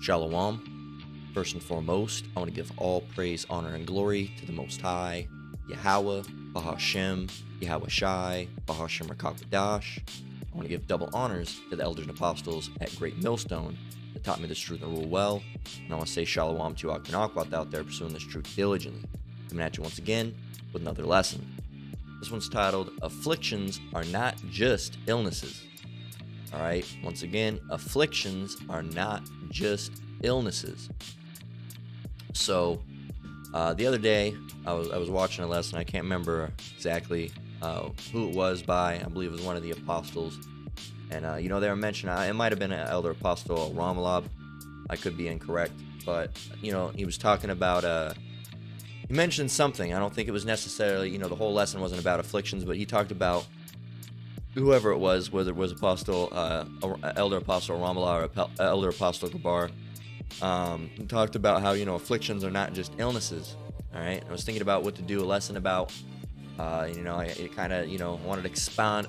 Shalom. First and foremost, I want to give all praise, honor, and glory to the Most High, Yahweh, Bahashem, Yahweh Shai, Bahashem Rakakadash. I want to give double honors to the elders and apostles at Great Millstone that taught me this truth and rule well. And I want to say shalom to Akanakwat out there pursuing this truth diligently. Coming at you once again with another lesson. This one's titled, Afflictions Are Not Just Illnesses. All right, once again, afflictions are not just illnesses. So, the other day, I was watching a lesson. I can't remember exactly who it was by. I believe it was one of the apostles. And, they were mentioning, it might have been an elder apostle, Ramalab. I could be incorrect. But, he was talking about, he mentioned something. I don't think it was necessarily, the whole lesson wasn't about afflictions, but he talked about whoever it was, whether it was Apostle, Elder Apostle Ramallah or Elder Apostle Gabar, talked about how, afflictions are not just illnesses, all right? I was thinking about what to do a lesson about, I kind of, wanted to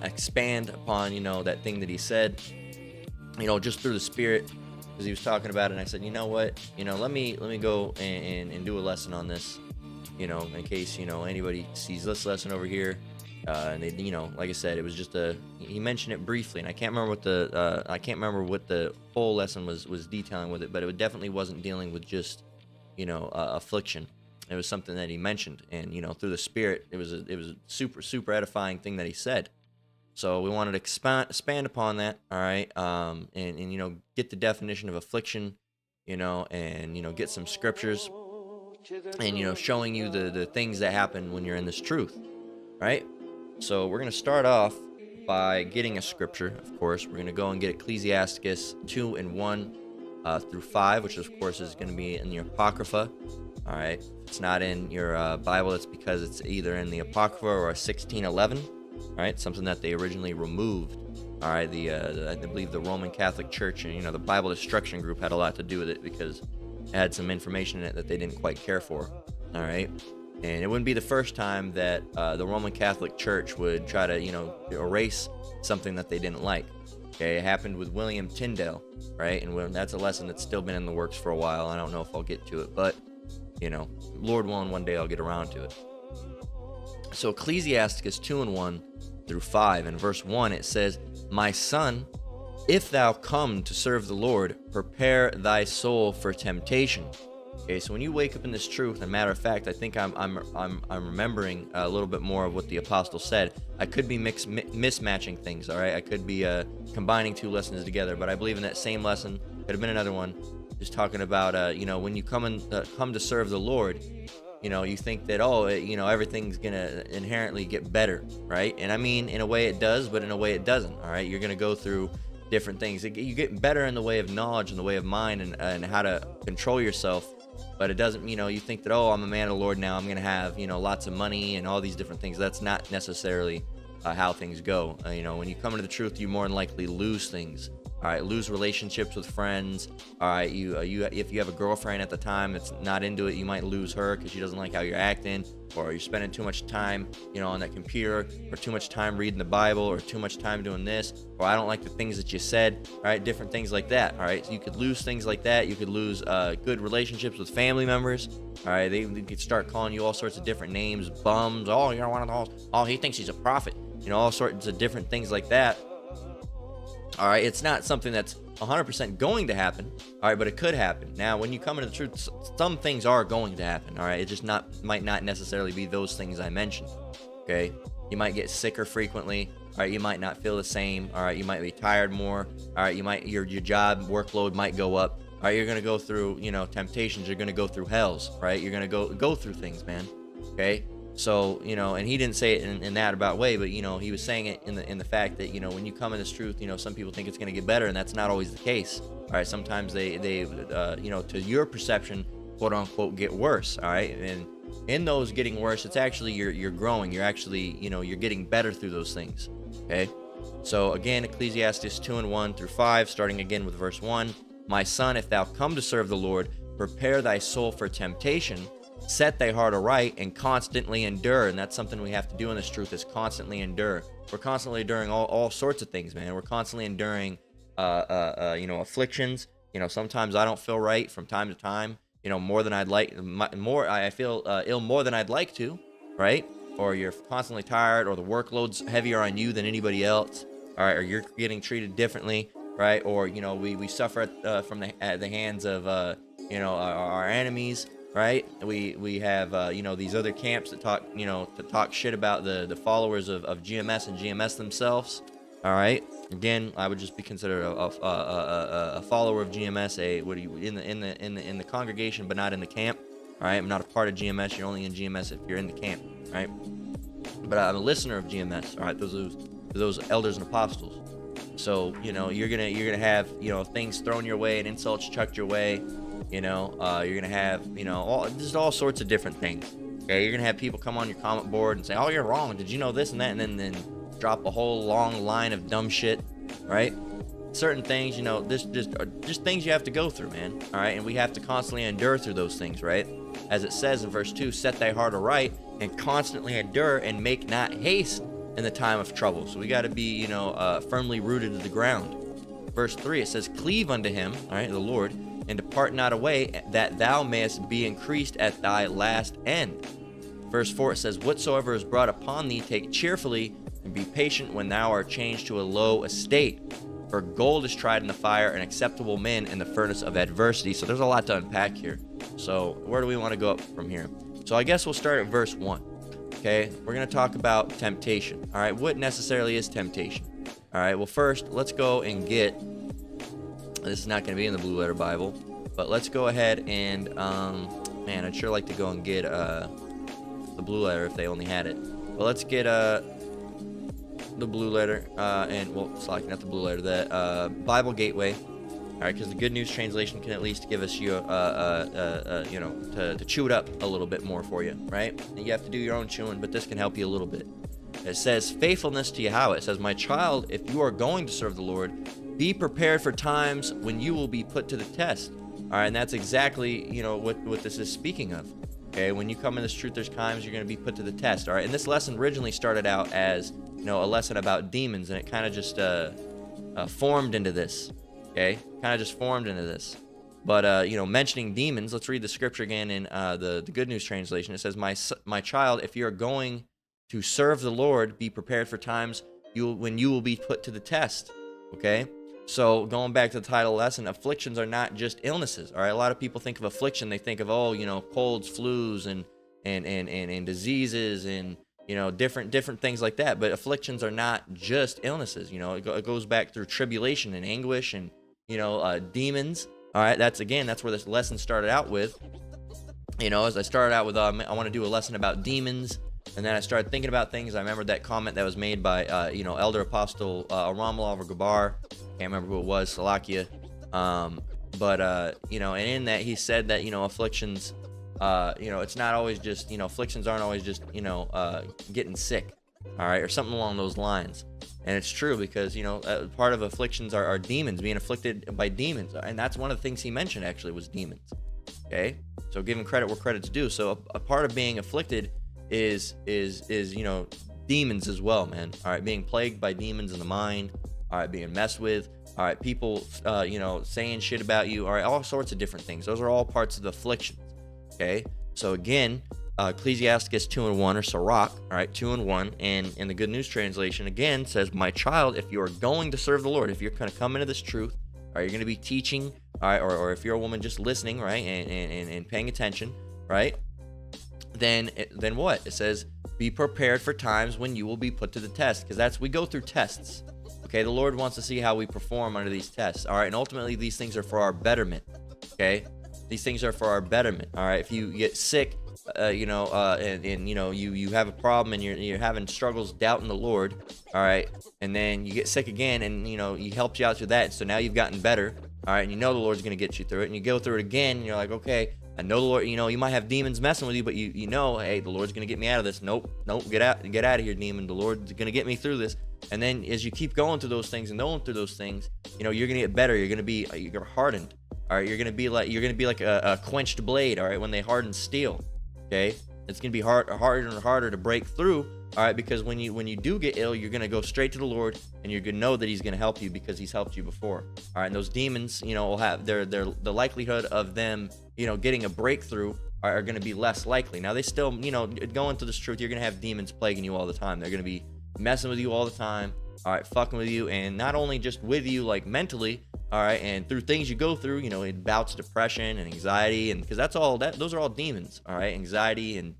expand upon, that thing that he said, just through the Spirit, because he was talking about it, and I said, you know what, let me go and do a lesson on this, in case, anybody sees this lesson over here. And they, like I said, it was just he mentioned it briefly, and I can't remember what the whole lesson was detailing with it, but it definitely wasn't dealing with just, affliction. It was something that he mentioned, and, through the Spirit, it was a super, super edifying thing that he said. So we wanted to expand upon that, all right, and get the definition of affliction, and, get some scriptures, and, showing you the things that happen when you're in this truth, right? So we're going to start off by getting a scripture, of course. We're going to go and get Ecclesiasticus 2 and 1 through 5, which of course is going to be in the Apocrypha. All right. If it's not in your Bible, it's because it's either in the Apocrypha or 1611. All right. Something that they originally removed. All right. I believe the Roman Catholic Church and, the Bible Destruction Group had a lot to do with it because it had some information in it that they didn't quite care for. All right. And it wouldn't be the first time that the Roman Catholic Church would try to, erase something that they didn't like. Okay, it happened with William Tyndale, right? And that's a lesson that's still been in the works for a while. I don't know if I'll get to it, but, Lord willing, one day I'll get around to it. So Ecclesiasticus 2 and 1 through 5, in verse 1, it says, "My son, if thou come to serve the Lord, prepare thy soul for temptation." Okay, so when you wake up in this truth, and matter of fact, I think I'm remembering a little bit more of what the apostle said. I could be mismatching things, all right? I could be combining two lessons together, but I believe in that same lesson. Could have been another one, just talking about, when you come to serve the Lord, you think that, everything's gonna inherently get better, right? And I mean, in a way it does, but in a way it doesn't, all right? You're gonna go through different things. You get better in the way of knowledge, in the way of mind, and how to control yourself. But it doesn't, you think that, I'm a man of the Lord now, I'm going to have, lots of money and all these different things. That's not necessarily how things go. When you come into the truth, you more than likely lose things. All right, lose relationships with friends. All right, if you have a girlfriend at the time that's not into it, you might lose her because she doesn't like how you're acting, or you're spending too much time, on that computer, or too much time reading the Bible, or too much time doing this, or I don't like the things that you said. All right, different things like that. All right, so you could lose things like that. You could lose good relationships with family members. All right, they could start calling you all sorts of different names, bums. Oh, you're one of those. Oh, he thinks he's a prophet. All sorts of different things like that. All right, it's not something that's 100% going to happen, all right, but it could happen. Now, when you come into the truth, some things are going to happen, all right? It just might not necessarily be those things I mentioned, okay? You might get sicker frequently, all right? You might not feel the same, all right? You might be tired more, all right? your job workload might go up, all right? You're going to go through, temptations. You're going to go through hells, right? You're going to go through things, man, okay? So, and he didn't say it in that about way, but, he was saying it in the fact that, when you come in this truth, some people think it's going to get better, and that's not always the case. All right. Sometimes they to your perception, quote unquote, get worse. All right. And in those getting worse, it's actually you're growing. You're actually, you're getting better through those things. Okay. So again, Ecclesiastes 2 and 1 through 5, starting again with verse 1. "My son, if thou come to serve the Lord, prepare thy soul for temptation. Set thy heart aright and constantly endure." And that's something we have to do in this truth, is constantly endure. We're constantly enduring all sorts of things, man. We're constantly enduring afflictions. Sometimes I don't feel right from time to time, more than I'd like. More, I feel ill more than I'd like to, right? Or you're constantly tired, or the workload's heavier on you than anybody else, all right? Or you're getting treated differently, right? Or we suffer from at the hands of our enemies, right? We have these other camps that talk to talk shit about the followers of GMS and GMS themselves. All right. Again, I would just be considered a follower of GMS, in the congregation, but not in the camp. All right. I'm not a part of GMS. You're only in GMS if you're in the camp, right? But I'm a listener of GMS. All right. Those elders and apostles. So you're gonna have things thrown your way and insults chucked your way. You're gonna have all sorts of different things. Okay, you're gonna have people come on your comment board and say, "Oh, you're wrong. Did you know this and that?" And then drop a whole long line of dumb shit, right? Certain things, just things you have to go through, man. All right, and we have to constantly endure through those things, right? As it says in verse 2, "Set thy heart aright and constantly endure and make not haste in the time of trouble." So we got to be, firmly rooted to the ground. Verse 3, it says, "Cleave unto him," all right, the Lord, "and depart not away, that thou mayest be increased at thy last end." Verse 4, it says, "Whatsoever is brought upon thee, take cheerfully, and be patient when thou art changed to a low estate. For gold is tried in the fire, and acceptable men in the furnace of adversity." So there's a lot to unpack here. So where do we want to go up from here? So I guess we'll start at verse 1. Okay, we're going to talk about temptation. All right, what necessarily is temptation? All right, well, first, let's go and get, this is not going to be in the Blue Letter Bible, but let's go ahead and, man, I'd sure like to go and get the Blue Letter if they only had it. But let's get the Blue Letter, not the Blue Letter, the Bible Gateway. All right, because the Good News Translation can at least give us to chew it up a little bit more for you, right? And you have to do your own chewing, but this can help you a little bit. It says, "Faithfulness to Yahweh." It says, "My child, if you are going to serve the Lord, be prepared for times when you will be put to the test." All right, and that's exactly, what this is speaking of. Okay, when you come in this truth, there's times you're going to be put to the test. All right, and this lesson originally started out as, a lesson about demons, and it kind of just formed into this. Okay, kind of just formed into this. But, mentioning demons, let's read the scripture again in the Good News Translation. It says, my child, if you're going to serve the Lord, be prepared for times when you will be put to the test." Okay, so going back to the title lesson, afflictions are not just illnesses. All right, a lot of people think of affliction, they think of, colds, flus, and diseases, and different things like that. But afflictions are not just illnesses. It goes back through tribulation and anguish and demons. All right, that's where this lesson started out with. As I started out with, I want to do a lesson about demons, and then I started thinking about things. I remembered that comment that was made by Elder Apostle Aramla or Gabar. Can't remember who it was, Salakia. And in that he said that afflictions, it's not always just afflictions aren't always just getting sick, all right, or something along those lines. And it's true, because part of afflictions are demons, being afflicted by demons, and that's one of the things he mentioned actually was demons. Okay, so giving credit where credit's due. So a part of being afflicted is demons as well, man. All right, being plagued by demons in the mind. All right, being messed with. All right, people saying shit about you. All right, all sorts of different things. Those are all parts of the afflictions. Okay, so again, Ecclesiastes 2:1, or Sirach, all right, 2:1, and in the Good News Translation again says, "My child, if you are going to serve the Lord, if you're going to come into this truth, or you're going to be teaching, all right, or if you're a woman just listening, right, and paying attention, right, then what? It says, be prepared for times when you will be put to the test," because we go through tests. Okay, the Lord wants to see how we perform under these tests. All right, and ultimately these things are for our betterment. Okay, these things are for our betterment. All right, if you get sick, you have a problem and you're having struggles doubting the Lord, all right, and then you get sick again, and he helps you out through that, so now you've gotten better, all right, and the Lord's going to get you through it, and you go through it again, and you're like, okay, I know the Lord, you might have demons messing with you, but hey, the Lord's going to get me out of this. Nope, get out of here, demon. The Lord's going to get me through this. And then as you keep going through those things and going through those things, you're going to get better. You're going to hardened. All right, you're going to be like a quenched blade, all right, when they harden steel. Okay, it's going to be harder and harder to break through, All right, because when you do get ill, you're gonna go straight to the Lord, and you're gonna know that He's gonna help you because He's helped you before. All right, and those demons, will have the likelihood of them, getting a breakthrough are gonna be less likely. Now they still, going through this truth, you're gonna have demons plaguing you all the time. They're gonna be messing with you all the time. All right, fucking with you, and not only just with you like mentally. All right, and through things you go through, in bouts of depression and anxiety, and because those are all demons. All right, anxiety and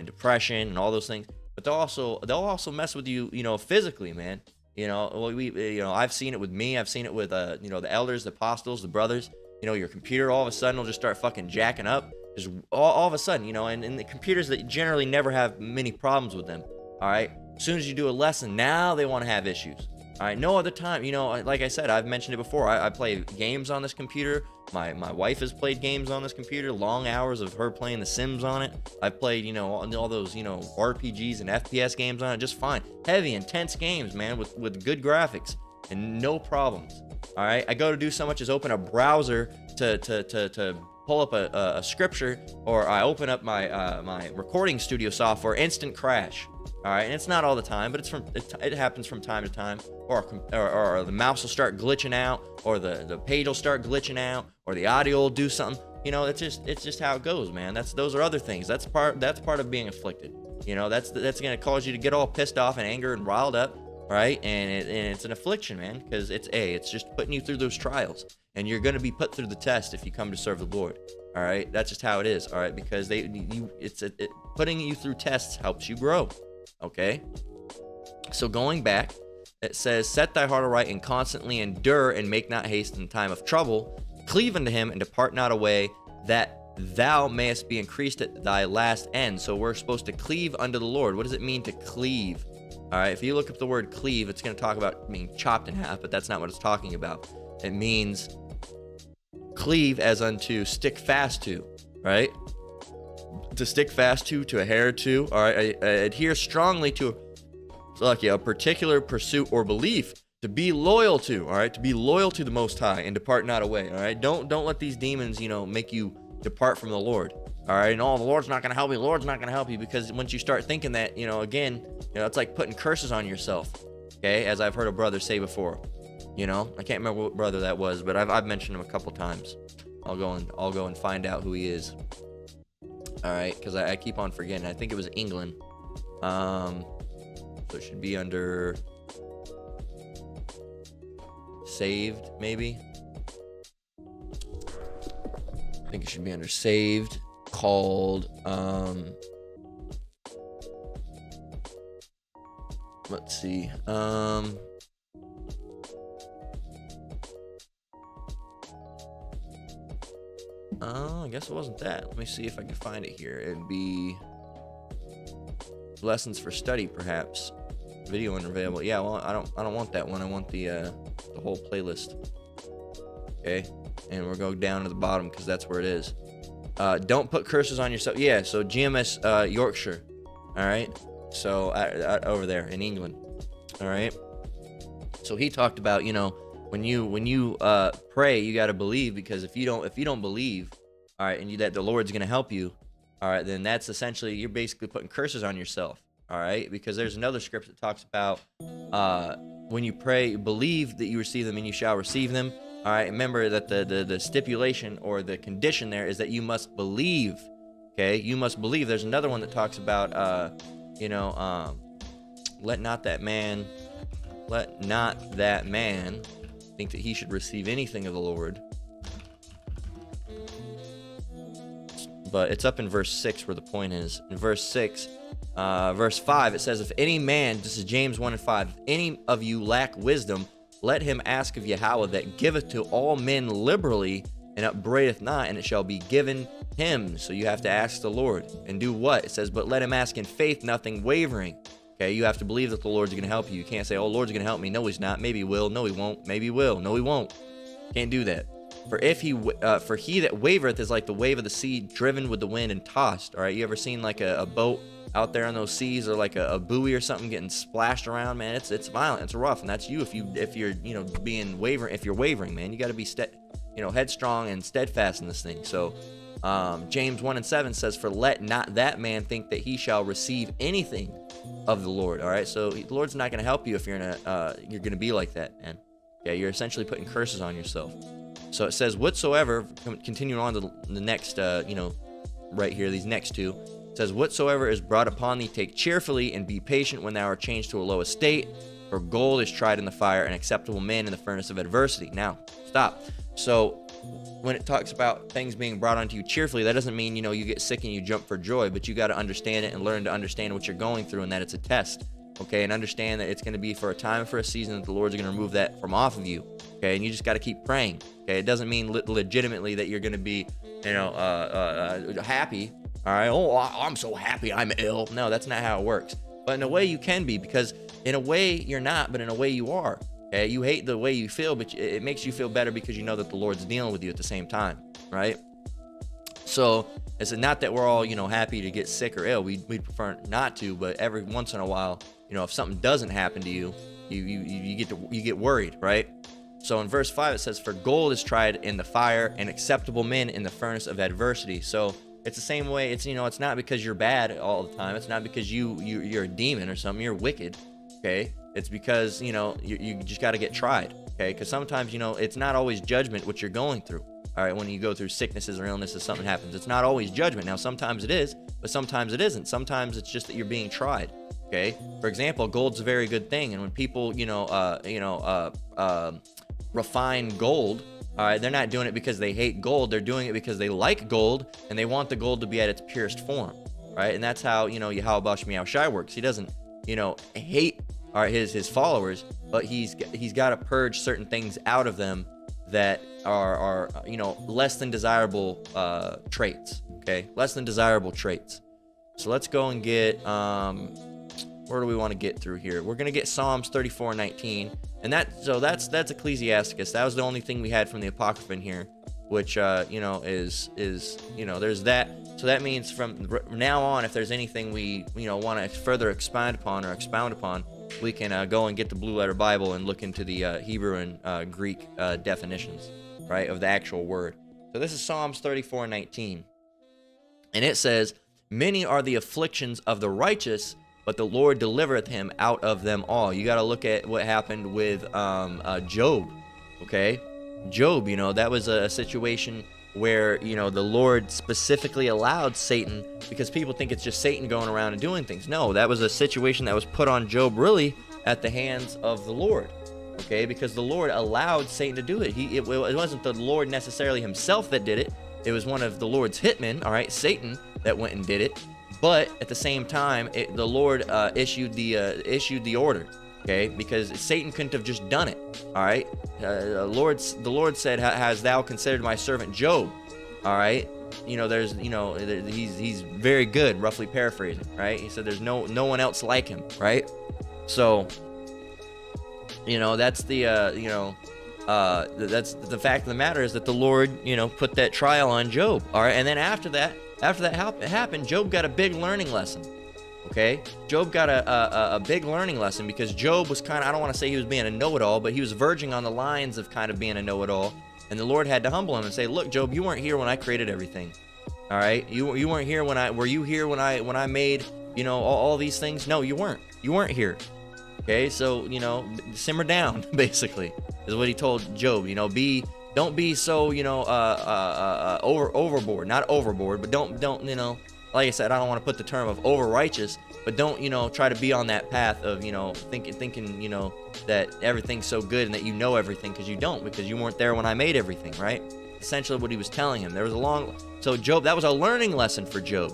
depression and all those things. But they'll also mess with you, physically, man. I've seen it with me. I've seen it with the elders, the apostles, the brothers. Your computer all of a sudden will just start fucking jacking up, just all of a sudden, and the computers that generally never have many problems with them. All right, as soon as you do a lesson, now they want to have issues. All right, no other time, like I said, I've mentioned it before. I play games on this computer. My wife has played games on this computer. Long hours of her playing The Sims on it. I've played, all those, RPGs and FPS games on it, just fine. Heavy, intense games, man, with good graphics and no problems. All right, I go to do so much as open a browser to pull up a scripture, or I open up my recording studio software, instant crash. All right, and it's not all the time, but it happens from time to time. Or the mouse will start glitching out, or the page will start glitching out, or the audio will do something. It's just how it goes, man. Those are other things. That's part of being afflicted. That's gonna cause you to get all pissed off and anger and riled up, right? And it's an affliction, man, because it's just putting you through those trials, and you're gonna be put through the test if you come to serve the Lord. All right, that's just how it is. All right, because putting you through tests helps you grow. Okay, so going back, it says, set thy heart aright and constantly endure, and make not haste in time of trouble. Cleave unto him and depart not away, that thou mayest be increased at thy last end. So we're supposed to cleave unto the Lord. What does it mean to cleave? All right, if you look up the word cleave, it's going to talk about being chopped in half, but that's not what it's talking about. It means cleave as unto stick fast to, right? To stick fast to adhere to, all right, adhere strongly to a particular pursuit or belief, to be loyal to, all right, to be loyal to the Most High, and depart not away. All right, don't let these demons, make you depart from the Lord. All right, and the Lord's not gonna help you. The Lord's not gonna help you, because once you start thinking that, again, it's like putting curses on yourself. Okay, as I've heard a brother say before. I can't remember what brother that was, but I've mentioned him a couple times. I'll go and find out who he is. All right, because I keep on forgetting. I think it was England. So it should be under saved, maybe. I think it should be under saved, called let's see. I guess it wasn't that. Let me see if I can find it here. It'd be lessons for study, perhaps. Video unavailable. Yeah, well, I don't want that one. I want the whole playlist. Okay, and we'll go down to the bottom because that's where it is. Don't put curses on yourself. Yeah, so GMS Yorkshire. All right, so over there in England. All right. So he talked about, when you pray, you got to believe, because if you don't believe, all right, and that the Lord's gonna help you, all right, then that's essentially, you're basically putting curses on yourself. All right, because there's another script that talks about when you pray, believe that you receive them and you shall receive them. All right, remember that the stipulation or the condition there is that you must believe. Okay, you must believe. There's another one that talks about let not that man think that he should receive anything of the Lord. But it's up in verse 6 where the point is. In verse 6, verse 5, it says, if any man, this is James 1 and 5, if any of you lack wisdom, let him ask of Yahweh, that giveth to all men liberally, and upbraideth not, and it shall be given him. So you have to ask the Lord. And do what? It says, but let him ask in faith, nothing wavering. Okay, you have to believe that the Lord's going to help you. You can't say, oh, Lord's going to help me. No, he's not. Maybe he will. No, he won't. Maybe he will. No, he won't. Can't do that. For he that wavereth is like the wave of the sea, driven with the wind and tossed. All right, you ever seen like a boat out there on those seas, or like a buoy or something getting splashed around? Man, it's violent. It's rough, and that's you if you're being wavering. If you're wavering, man, you got to be headstrong and steadfast in this thing. So James 1 and 7 says, for let not that man think that he shall receive anything of the Lord. All right, so the Lord's not going to help you if you're going to be like that, man. Yeah, you're essentially putting curses on yourself. So it says, whatsoever, continuing on to the next, right here, these next two, it says, whatsoever is brought upon thee, take cheerfully, and be patient when thou art changed to a low estate. For gold is tried in the fire, and acceptable men in the furnace of adversity. Now, stop. So when it talks about things being brought onto you cheerfully, that doesn't mean, you get sick and you jump for joy, but you got to understand it and learn to understand what you're going through, and that it's a test. Okay, and understand that it's going to be for a time, for a season, that the Lord's going to remove that from off of you. Okay, and you just got to keep praying. Okay, it doesn't mean legitimately that you're going to be, happy. All right, oh, I'm so happy I'm ill. No, that's not how it works. But in a way you can be, because in a way you're not, but in a way you are. Okay, you hate the way you feel, but it makes you feel better because you know that the Lord's dealing with you at the same time, right? So it's not that we're all, happy to get sick or ill. We'd prefer not to, but every once in a while, if something doesn't happen to you, you get worried, right? So in verse 5 it says, for gold is tried in the fire, and acceptable men in the furnace of adversity. So it's the same way. It's it's not because you're bad all the time. It's not because you're a demon or something. You're wicked. Okay, it's because you just got to get tried. Okay, because sometimes it's not always judgment what you're going through. All right, when you go through sicknesses or illnesses, something happens. It's not always judgment. Now sometimes it is, but sometimes it isn't. Sometimes it's just that you're being tried. Okay, for example, gold's a very good thing, and when people refine gold, all right, they're not doing it because they hate gold. They're doing it because they like gold and they want the gold to be at its purest form, right? And that's how Yahweh Shemiao Shai works. He doesn't hate his followers, but he's got to purge certain things out of them that are less than desirable traits. Okay, less than desirable traits. So let's go and get where do we want to get through here? We're gonna get Psalms 34:19, and that's Ecclesiasticus. That was the only thing we had from the Apocrypha in here, which is there's that. So that means from now on, if there's anything we want to further expound upon, we can go and get the Blue Letter Bible and look into the Hebrew and Greek definitions, right, of the actual word. So this is Psalms 34:19, and it says, "Many are the afflictions of the righteous, but the Lord delivereth him out of them all." You got to look at what happened with Job. Okay, Job. That was a situation where the Lord specifically allowed Satan, because people think it's just Satan going around and doing things. No, that was a situation that was put on Job really at the hands of the Lord. Okay, because the Lord allowed Satan to do it. It wasn't the Lord necessarily himself that did it. It was one of the Lord's hitmen, all right, Satan, that went and did it. But at the same time, the Lord issued the order, okay? Because Satan couldn't have just done it, all right? The Lord said, "Has thou considered my servant Job?" All right? He's very good, roughly paraphrasing, right? He said, "There's no one else like him," right? So, that's that's the fact of the matter, is that the Lord, put that trial on Job, all right? And then after that happened, Job got a big learning lesson. Okay, Job got a big learning lesson, because Job was kind of, I don't want to say he was being a know-it-all, but he was verging on the lines of kind of being a know-it-all. And the Lord had to humble him and say, "Look, Job, you weren't here when I created everything. All right, you weren't here were you here when I made all these things? No, you weren't. You weren't here. Okay, so simmer down, basically, is what he told Job. Don't be so overboard, not overboard, but don't like I said, I don't want to put the term of over righteous, but don't try to be on that path of thinking that everything's so good and that everything, because you don't, because you weren't there when I made everything, right? Essentially what he was telling him. So Job, that was a learning lesson for Job.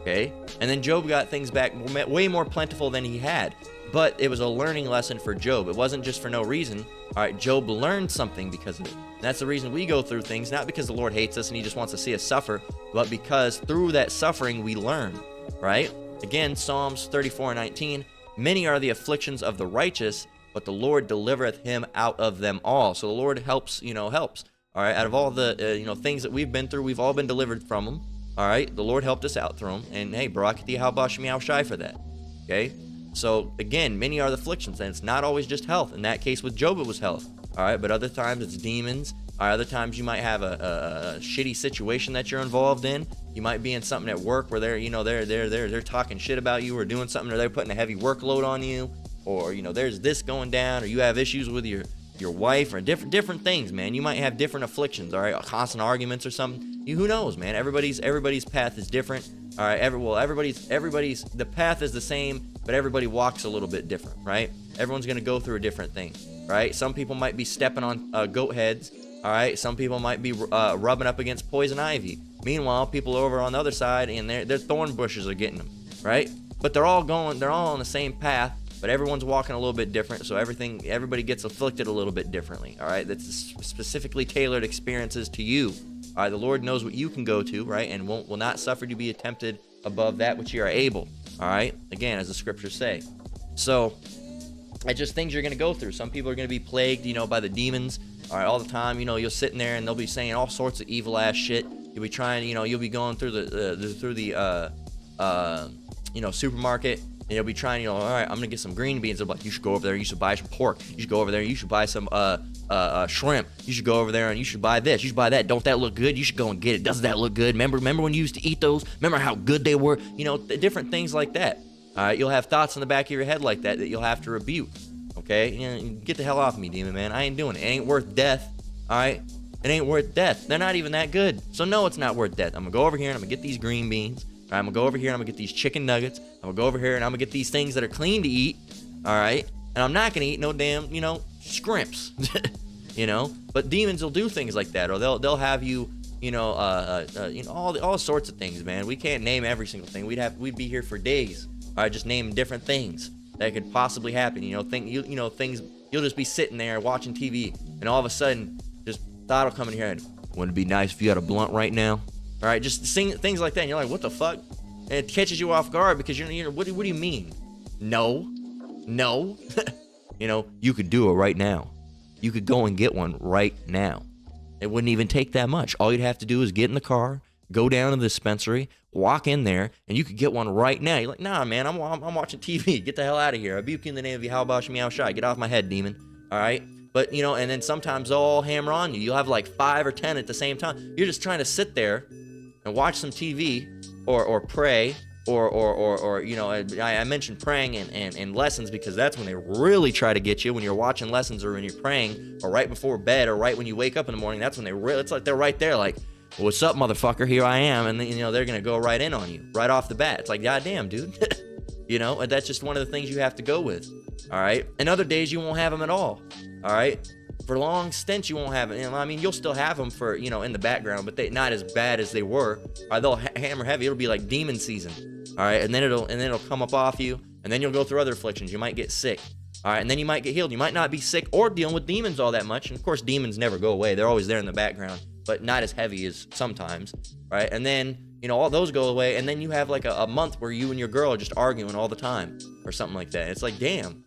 Okay, and then Job got things back way more plentiful than he had. But it was a learning lesson for Job. It wasn't just for no reason. All right, Job learned something because of it. And that's the reason we go through things, not because the Lord hates us and he just wants to see us suffer, but because through that suffering we learn, right? Again, Psalms 34:19, "Many are the afflictions of the righteous, but the Lord delivereth him out of them all." So the Lord helps. All right, out of all the things that we've been through, we've all been delivered from them. All right, the Lord helped us out through them, and hey, Barak Yahweh Shemiao Shai for that. Okay. So again, many are the afflictions, and it's not always just health. In that case with Job, it was health. All right, but other times it's demons. All right, other times you might have a shitty situation that you're involved in. You might be in something at work where they're talking shit about you, or doing something, or they're putting a heavy workload on you, or there's this going down, or you have issues with your wife, or different things, man. You might have different afflictions, all right, constant arguments or something. Who knows, man? Everybody's path is different. All right, everybody's the path is the same, but everybody walks a little bit different, right? Everyone's gonna go through a different thing, right? Some people might be stepping on goat heads. All right, some people might be rubbing up against poison ivy. Meanwhile, people over on the other side, and their thorn bushes are getting them, right? But they're all on the same path, but everyone's walking a little bit different. So everybody gets afflicted a little bit differently. All right, that's specifically tailored experiences to you. All right, the Lord knows what you can go to, right, and will not suffer you to be tempted above that which you are able. All right, again, as the scriptures say. So it's just things you're gonna go through. Some people are gonna be plagued, by the demons. All right, all the time, you'll sit in there and they'll be saying all sorts of evil ass shit. You'll be trying, you'll be going through the supermarket, and you'll be trying, all right, I'm gonna get some green beans. They'll be like, you should go over there, you should buy some pork. You should go over there, you should buy some shrimp. You should go over there and you should buy this. You should buy that. Don't that look good? You should go and get it. Doesn't that look good? Remember when you used to eat those? Remember how good they were? Different things like that. All right, you'll have thoughts in the back of your head like that you'll have to rebuke. Okay, get the hell off me, demon man. I ain't doing it. It ain't worth death. All right, it ain't worth death. They're not even that good. So no, it's not worth death. I'm gonna go over here and I'm gonna get these green beans. All right, I'm gonna go over here and I'm gonna get these chicken nuggets. I'm gonna go over here and I'm gonna get these things that are clean to eat. All right, and I'm not gonna eat no damn, scrimps. But demons will do things like that, or they'll have you, all sorts of things, man. We can't name every single thing. We'd be here for days. All right, just name different things that could possibly happen. Things you'll just be sitting there watching TV, and all of a sudden, just thought will come in your head. Wouldn't it be nice if you had a blunt right now? All right, just sing things like that, and you're like, what the fuck? And it catches you off guard because what do you mean? No. You could do it right now. You could go and get one right now. It wouldn't even take that much. All you'd have to do is get in the car, go down to the dispensary, walk in there, and you could get one right now. You're like, nah, man, I'm watching TV. Get the hell out of here. I rebuke you in the name of Yahweh Shem Yahweh Shai. Get off my head, demon. All right? But, and then sometimes they'll all hammer on you. You'll have like 5 or 10 at the same time. You're just trying to sit there and watch some TV or pray or I mentioned praying and lessons because that's when they really try to get you. When you're watching lessons or when you're praying or right before bed or right when you wake up in the morning, that's when it's like they're right there like, what's up, motherfucker? Here I am. And then, they're going to go right in on you right off the bat. It's like, goddamn, dude. And that's just one of the things you have to go with. All right. And other days you won't have them at all. All right. For long stints, you won't have it. You'll still have them for, in the background, but they not as bad as they were. All right, they'll hammer heavy. It'll be like demon season. All right. And then it'll come up off you. And then you'll go through other afflictions. You might get sick. All right. And then you might get healed. You might not be sick or dealing with demons all that much. And of course, demons never go away. They're always there in the background, but not as heavy as sometimes, right? And then, all those go away, and then you have like a month where you and your girl are just arguing all the time or something like that. It's like, damn,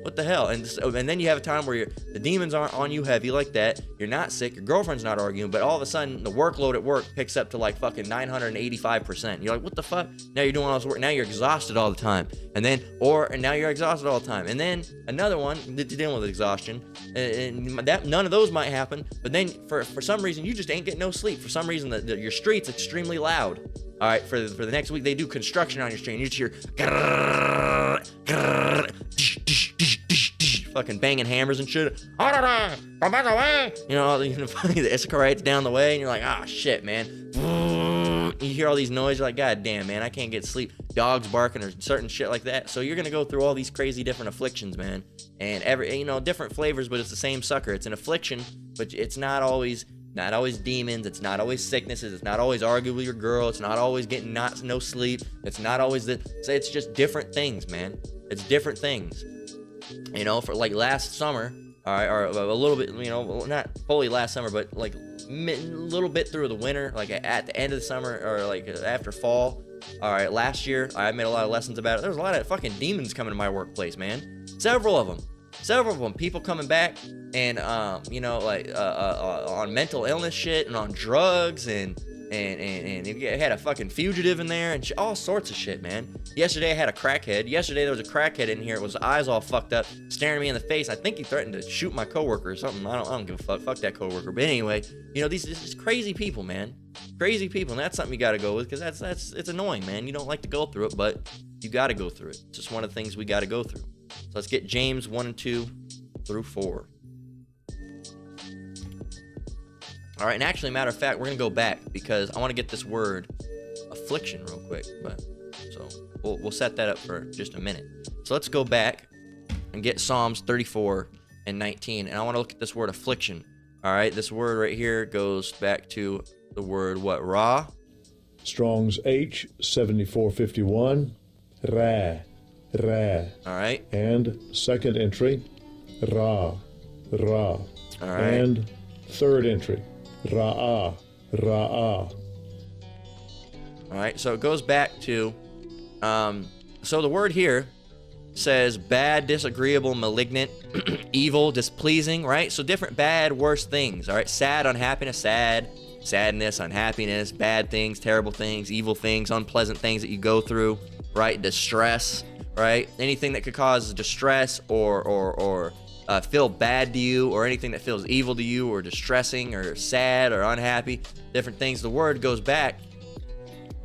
what the hell? And then you have a time where the demons aren't on you heavy like that. You're not sick. Your girlfriend's not arguing, but all of a sudden the workload at work picks up to like fucking 985%. You're like, what the fuck? Now you're doing all this work. Now you're exhausted all the time. And now you're exhausted all the time. And then another one dealing with exhaustion. And that none of those might happen. But then for some reason you just ain't getting no sleep. For some reason your street's extremely loud. All right, for the next week they do construction on your street. And you just hear fucking banging hammers and shit. The escalade's down the way, and you're like, ah, shit, man. You hear all these noises, you're like, god damn, man, I can't get sleep. Dogs barking or certain shit like that. So you're gonna go through all these crazy different afflictions, man. And different flavors, but it's the same sucker. It's an affliction, but it's not always demons. It's not always sicknesses. It's not always arguing with your girl. It's not always getting no sleep. It's not always it's just different things, man. It's different things. For like last summer, all right, or a little bit, not fully last summer, but like a little bit through the winter, like at the end of the summer or like after fall. All right, last year I made a lot of lessons about it. There was a lot of fucking demons coming to my workplace, man. Several of them. People coming back and on mental illness shit and on drugs and and it had a fucking fugitive in there and all sorts of shit, man. Yesterday I had a crackhead. Yesterday there was a crackhead in here. It was eyes all fucked up, staring me in the face. I think he threatened to shoot my coworker or something. I don't give a fuck. Fuck that coworker. But anyway, you know, these is crazy people, man. Crazy people, and that's something you got to go with, because it's annoying, man. You don't like to go through it, but you got to go through it. It's just one of the things we got to go through. So let's get James 1 and 2 through 4. All right, and actually, matter of fact, we're gonna go back because I want to get this word affliction real quick. But so we'll set that up for just a minute. So let's go back and get Psalms 34 and 19, and I want to look at this word affliction. All right, this word right here goes back to the word what? Ra. Strong's H 7451. Ra. All right. And second entry, Ra. All right. And third entry, Ra'ah. All right, so it goes back to, so the word here says bad, disagreeable, malignant, evil, displeasing, right? So different bad, worse things, all right? Sad, unhappiness, sadness, unhappiness, bad things, terrible things, evil things, unpleasant things that you go through, right? Distress, right? Anything that could cause distress or feel bad to you, or anything that feels evil to you, or distressing, or sad, or unhappy, different things. The word goes back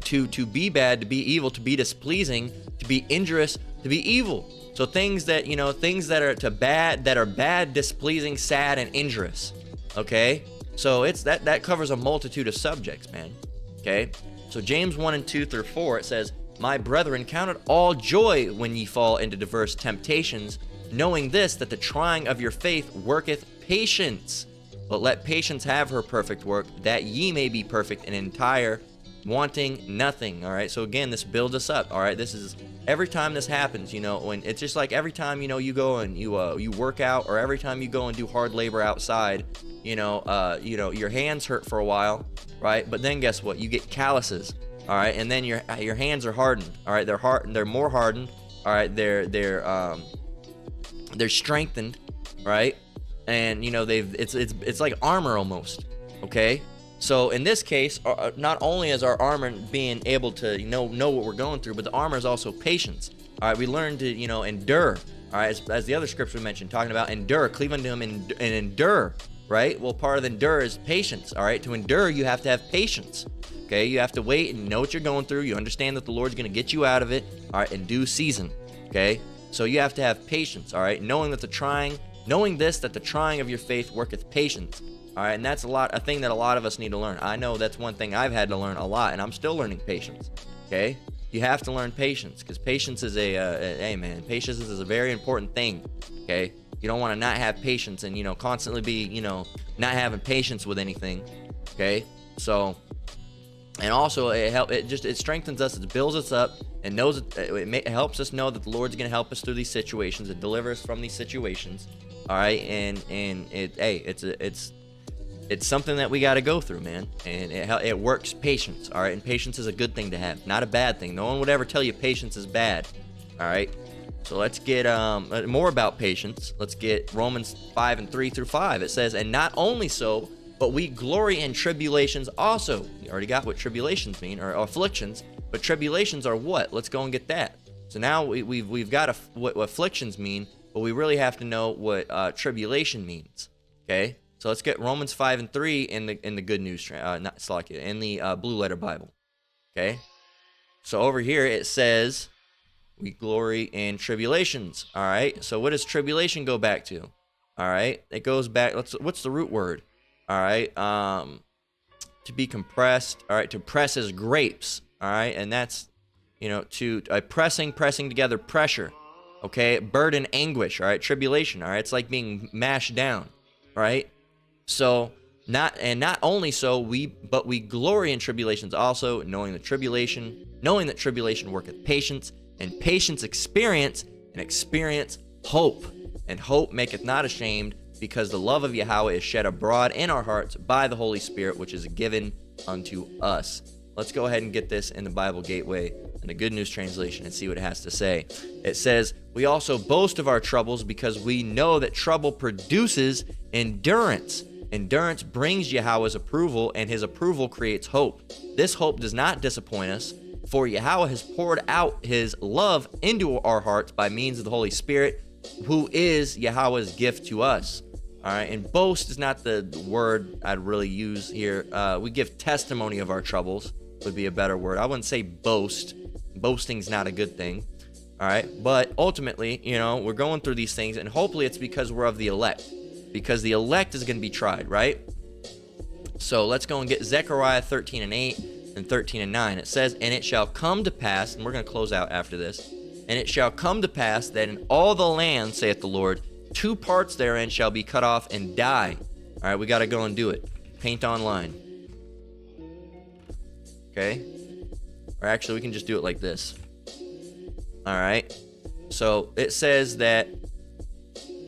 to be bad, to be evil, to be displeasing, to be injurious, to be evil. So things that, you know, things that are bad, displeasing, sad, and injurious. Okay? So it's that covers a multitude of subjects, man. Okay? So James 1 and 2 through 4, it says, "My brethren, count it all joy when ye fall into diverse temptations, knowing this, that the trying of your faith worketh patience. But let patience have her perfect work, that ye may be perfect and entire, wanting nothing." All right, so again, this builds us up. All right, this is every time this happens, you know, when it's just like every time, you know, you go and you work out, or every time you go and do hard labor outside, you know, your hands hurt for a while, right? But then guess what? You get calluses, all right, and then your hands are hardened, all right. They're more hardened, all right. They're strengthened, right? And you know, it's like armor almost. Okay, so in this case, not only is our armor being able to know what we're going through, but the armor is also patience. All right, we learn to endure. All right, as the other scripture mentioned, talking about endure, cleave unto him and endure. Right. Well, part of endure is patience. All right, to endure, you have to have patience. Okay, you have to wait and know what you're going through. You understand that the Lord's going to get you out of it. All right, in due season. Okay. So you have to have patience, all right? Knowing that the trying of your faith worketh patience, all right? And that's a thing that a lot of us need to learn. I know that's one thing I've had to learn a lot, and I'm still learning patience, okay? You have to learn patience, because patience is patience is a very important thing, okay? You don't want to not have patience and, constantly be, not having patience with anything, okay? So, and also it strengthens us, it builds us up, and it helps us know that the Lord's going to help us through these situations and deliver us from these situations. All right, and it's something that we got to go through, man. And it works patience. All right, and patience is a good thing to have, not a bad thing. No one would ever tell you patience is bad. All right, so let's get more about patience. Let's get Romans 5 and 3 through 5. It says, "And not only so, but we glory in tribulations also." You already got what tribulations mean, or afflictions. But tribulations are what? Let's go and get that. So now we've got what afflictions mean, but we really have to know what tribulation means. Okay, so let's get Romans 5 and 3 in the Good News, in the Blue Letter Bible. Okay, so over here it says we glory in tribulations. All right, so what does tribulation go back to? All right, it goes back. What's the root word? All right, to be compressed. All right, to press as grapes. All right, and that's, to pressing together, pressure. Okay, burden, anguish. All right, tribulation. All right, it's like being mashed down. Right. So not only so but we glory in tribulations also, knowing that tribulation worketh patience, and patience experience, and experience hope, and hope maketh not ashamed, because the love of Yahweh is shed abroad in our hearts by the Holy Spirit, which is given unto us. Let's go ahead and get this in the Bible Gateway in the Good News Translation and see what it has to say. It says, "We also boast of our troubles, because we know that trouble produces endurance, Endurance brings Yahweh's approval, and his approval creates hope. This hope does not disappoint us, for Yahweh has poured out his love into our hearts by means of the Holy Spirit, who is Yahweh's gift to us. All right, and boast is not the word I'd really use here. We give testimony of our troubles would be a better word. I wouldn't say boast. Boasting's not a good thing. All right, but ultimately, we're going through these things, and hopefully it's because we're of the elect, because the elect is going to be tried, right? So let's go and get Zechariah 13:8 and 13:9. It says, "And it shall come to pass," and we're going to close out after this, "and it shall come to pass that in all the land, saith the Lord, 2 parts therein shall be cut off and die." All right, we got to go and do it. Paint online. Okay? Or actually, we can just do it like this. All right? So it says that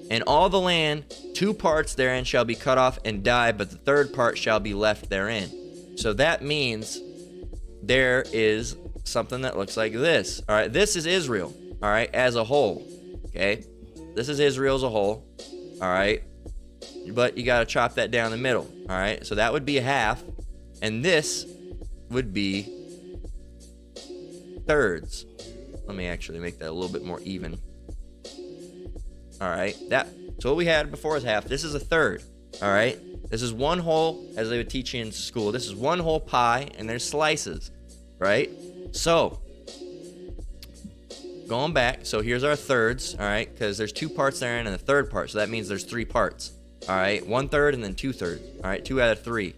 in all the land, 2 parts therein shall be cut off and die, but the third part shall be left therein. So that means there is something that looks like this. All right? This is Israel, all right, as a whole. Okay? This is Israel as a whole, all right? But you got to chop that down the middle, all right? So that would be a half, and this would be thirds. Let me actually make that a little bit more even. All right, so what we had before is half. This is a third, all right? This is one whole, as they would teach you in school. This is one whole pie, and there's slices, right? So going back, so here's our thirds, all right, because there's 2 parts therein and the third part, so that means there's 3 parts, all right, 1/3 and then 2/3, all right, 2 out of 3,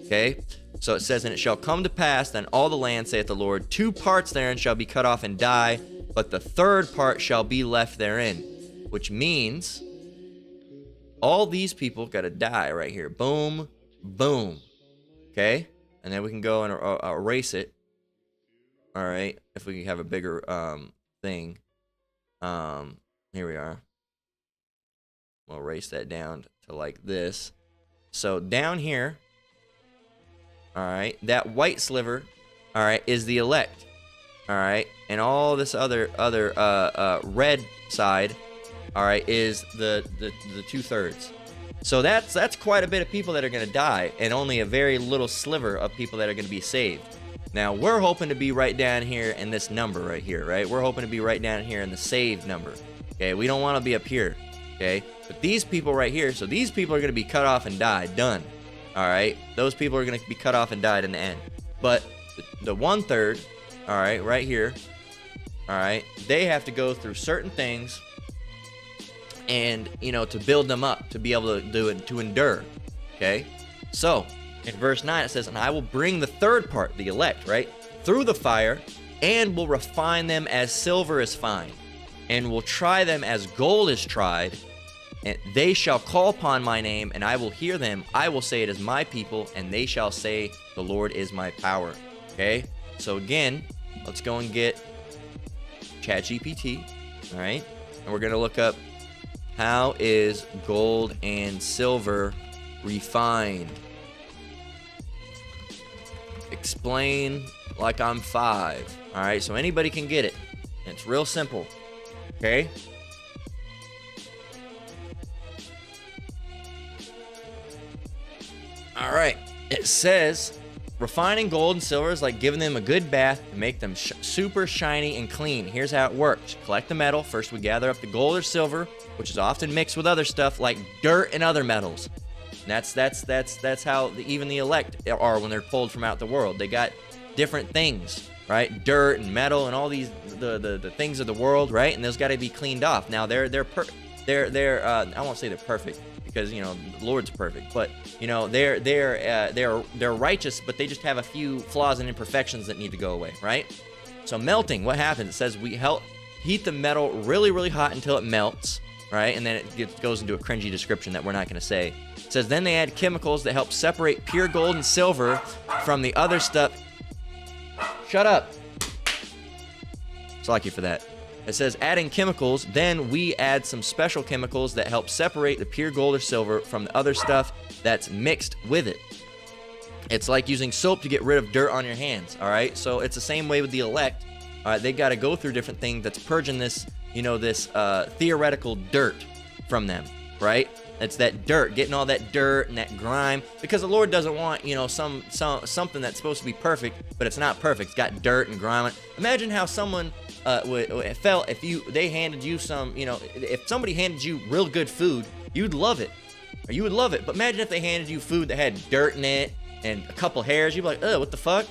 okay? So it says, "And it shall come to pass that in all the land, saith the Lord, 2 parts therein shall be cut off and die, but the third part shall be left therein," which means all these people got to die right here. Boom, boom, okay? And then we can go and erase it, all right, if we have a bigger thing. Here we are. We'll erase that down to like this. So down here, all right, that white sliver, all right, is the elect, all right, and all this other red side, all right, is the 2/3. So that's quite a bit of people that are going to die, and only a very little sliver of people that are going to be saved. Now, we're hoping to be right down here in this number right here, right? We're hoping to be right down here in the saved number, okay? We don't want to be up here, okay? But these people right here, so these people are going to be cut off and die, done, all right? Those people are going to be cut off and died in the end. But the 1/3, all right, right here, all right, they have to go through certain things and, to build them up, to be able to do it, to endure, okay? So in verse 9, it says, "And I will bring the third part," the elect, right, "through the fire, and will refine them as silver is fine, and will try them as gold is tried. And they shall call upon my name, and I will hear them. I will say, it is my people, and they shall say, the Lord is my power." Okay? So again, let's go and get ChatGPT, all right? And we're going to look up, how is gold and silver refined? Explain like I'm 5. All right, so anybody can get it. It's real simple. Okay? All right. It says, refining gold and silver is like giving them a good bath to make them super shiny and clean. Here's how it works. Collect the metal. First, we gather up the gold or silver, which is often mixed with other stuff like dirt and other metals. And that's how even the elect are when they're pulled from out the world. They got different things, right? Dirt and metal and all these the things of the world, right? And those got to be cleaned off. Now they're I won't say they're perfect, because the Lord's perfect, but they're righteous, but they just have a few flaws and imperfections that need to go away, right? So melting, what happens? It says we heat the metal really, really hot until it melts, right? And then it goes into a cringy description that we're not going to say. It says then they add chemicals that help separate pure gold and silver from the other stuff. Shut up. Slack you for that. It says adding chemicals, then we add some special chemicals that help separate the pure gold or silver from the other stuff that's mixed with it. It's like using soap to get rid of dirt on your hands, all right? So it's the same way with the elect. All right, they got to go through different things that's purging this, this theoretical dirt from them, right? It's that dirt, getting all that dirt and that grime, because the Lord doesn't want, you know, something that's supposed to be perfect, but it's not perfect. It's got dirt and grime on it. Imagine how someone felt if they handed you some, you know, if somebody handed you real good food, you'd love it, or you would love it. But imagine if they handed you food that had dirt in it and a couple hairs. You'd be like, what the fuck?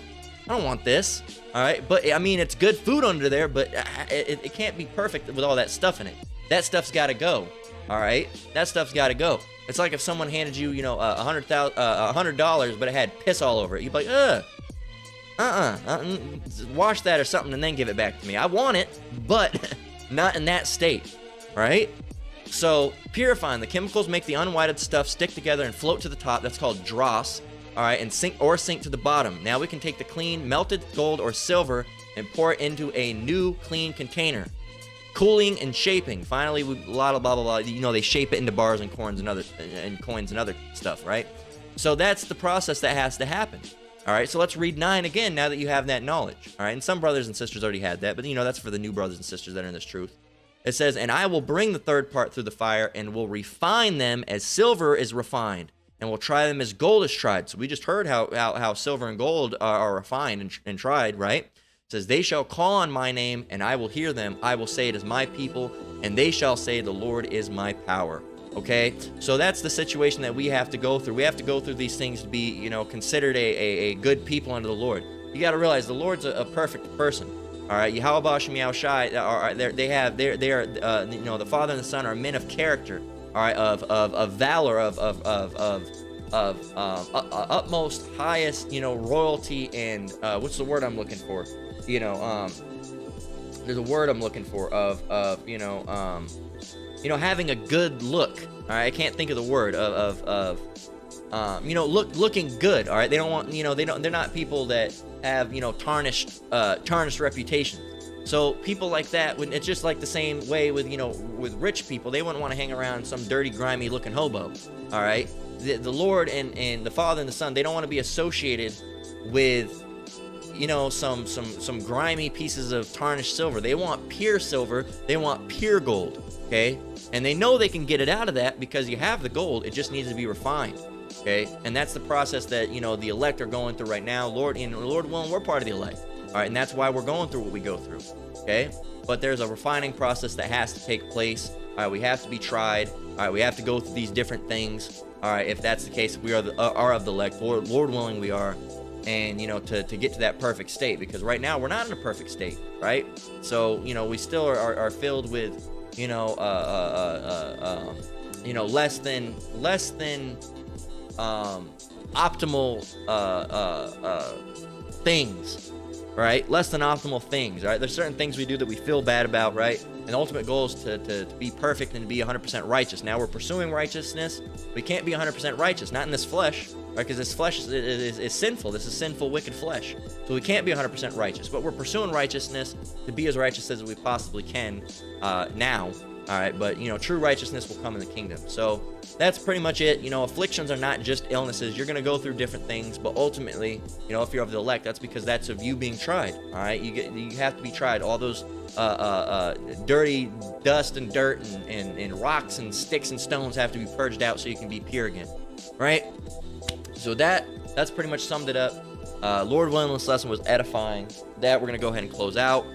I don't want this. All right, but I mean, it's good food under there, but it can't be perfect with all that stuff in it. That stuff's got to go. All right, that stuff's got to go. It's like if someone handed you, you know, $100, but it had piss all over it. You'd be like, wash that or something and then give it back to me. I want it, but not in that state, right? So purifying, the chemicals make the unwhitted stuff stick together and float to the top. That's called dross. All right, and sink to the bottom. Now we can take the clean melted gold or silver and pour it into a new clean container. Cooling and shaping. Finally, a lot of blah blah blah. You know, they shape it into bars and coins and other stuff, right? So that's the process that has to happen. All right, so let's read 9 again now that you have that knowledge. All right, and some brothers and sisters already had that, but you know, that's for the new brothers and sisters that are in this truth. It says, and I will bring the third part through the fire and will refine them as silver is refined, and will try them as gold is tried. So we just heard how silver and gold are refined and tried, right? It says, they shall call on my name, and I will hear them. I will say it is my people, and they shall say the Lord is my power. Okay? So that's the situation that we have to go through. We have to go through these things to be, you know, considered a good people unto the Lord. You got to realize the Lord's a perfect person. All right, Yahweh Bashem Yahweh Shai, they are you know, the Father and the Son are men of character. All right, of valor, of utmost highest, you know, royalty and what's the word I'm looking for? You know, there's a word I'm looking for of you know, having a good look. All right, I can't think of the word you know, looking good. All right, they don't want, you know, they're not people that have, you know, tarnished reputations. So people like that, it's just like the same way with, you know, with rich people. They wouldn't want to hang around some dirty, grimy looking hobo. All right, the Lord and the Father and the Son, they don't want to be associated with, you know, some grimy pieces of tarnished silver. They want pure silver. They want pure gold. Okay, and they know they can get it out of that because you have the gold. It just needs to be refined. Okay, and that's the process that, you know, the elect are going through right now. Lord willing, we're part of the elect. All right, and that's why we're going through what we go through. Okay, but there's a refining process that has to take place. All right, we have to be tried. All right, we have to go through these different things. All right, if that's the case, if we are of the elect, Lord willing, we are. And, you know, to get to that perfect state, because right now we're not in a perfect state, right? So, you know, we still are filled with, you know, less than optimal things, right? Less than optimal things, right? There's certain things we do that we feel bad about, right? And the ultimate goal is to be perfect and to be 100% righteous. Now we're pursuing righteousness. We can't be 100% righteous, not in this flesh, right? Because this flesh is sinful. This is sinful, wicked flesh. So we can't be 100% righteous. But we're pursuing righteousness to be as righteous as we possibly can now. All right, but, you know, true righteousness will come in the kingdom. So that's pretty much it. You know, afflictions are not just illnesses. You're going to go through different things, but ultimately, you know, if you're of the elect, that's because that's of you being tried. All right, you have to be tried. All those dirty dust and dirt and rocks and sticks and stones have to be purged out so you can be pure again, right? So that's pretty much summed it up. Lord willing, this lesson was edifying. That we're going to go ahead and close out.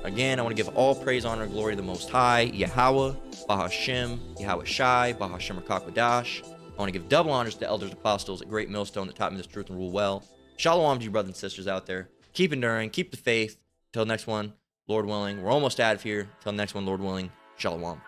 Again, I want to give all praise, honor, and glory to the Most High, Yahweh, Bahashem, Yahweh Shai, Bahashem Rakakwadash. I want to give double honors to the elders, apostles, at Great Millstone that taught me this truth and rule well. Shalom to you brothers and sisters out there. Keep enduring, keep the faith. Till next one, Lord willing. We're almost out of here. Till next one, Lord willing. Shalom.